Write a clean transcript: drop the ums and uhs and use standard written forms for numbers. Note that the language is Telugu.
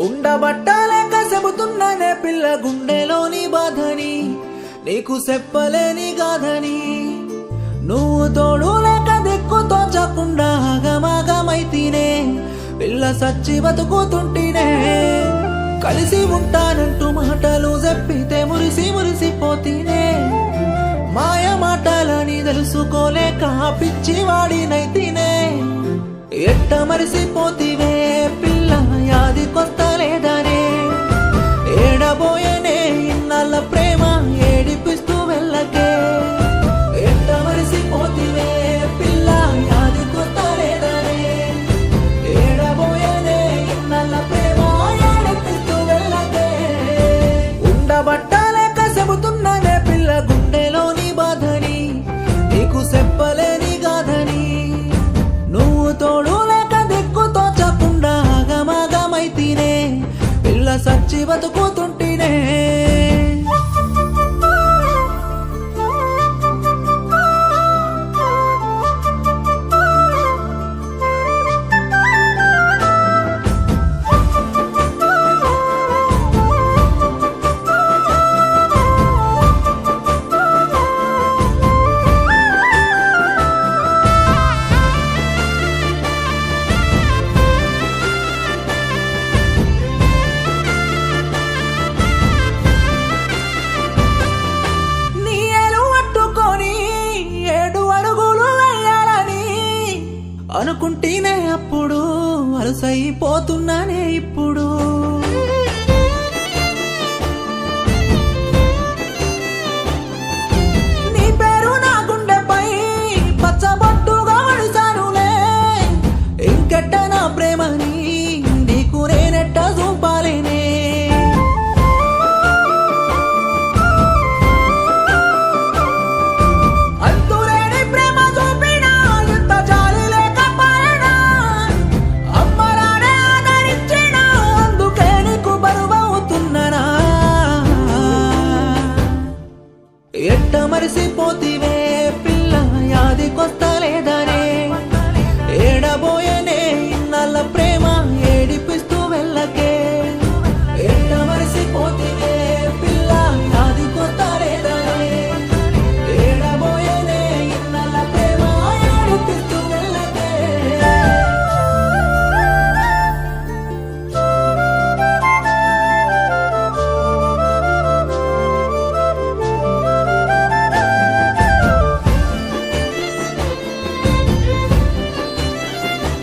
ఉండబట్టలేక చెబుతున్నానే పిల్ల గుండెలోని బాధని, నీకు చెప్పలేని గాథని. నువ్వు తోడు లేక దిక్కు తోచకుండా ఆగమాగమైతేనే పిల్ల సచ్చి బతుకుతుంటేనే. కలిసి ఉంటానంటూ మాటలు చెప్పితే మురిసి మురిసిపోతీనే. మాయ మాటలని తెలుసుకోలేక పిచ్చి వాడినైతేనే. ఎట్ట మరిసిపోతివే పిల్ల యాది కొత్త లేదనే. ఏడబోయనే ఇన్నాళ్ళ ప్రేమ ఏడిపిస్తూ వెళ్ళకే. ఎట్ట మరిసిపోతివే పిల్ల యాది కొత్త లేదనే. ఏడబోయనే ఇన్నాళ్ళ ప్రేమ ఏడిపిస్తూ వెళ్ళకే. ఉండబట్టలేక చెబుతున్నానే పిల్ల గుండెలోని బాధని, నీకు చెప్పలేని గాథని. నువ్వు తోడు లేక దిక్కు తోచకుండా ఆగమాగమైతేనే పిల్ల సచ్చి బతుకుతుంటేనే. అనుకుంటేనే అప్పుడు అలసైపోతున్నానే ఇప్పుడు.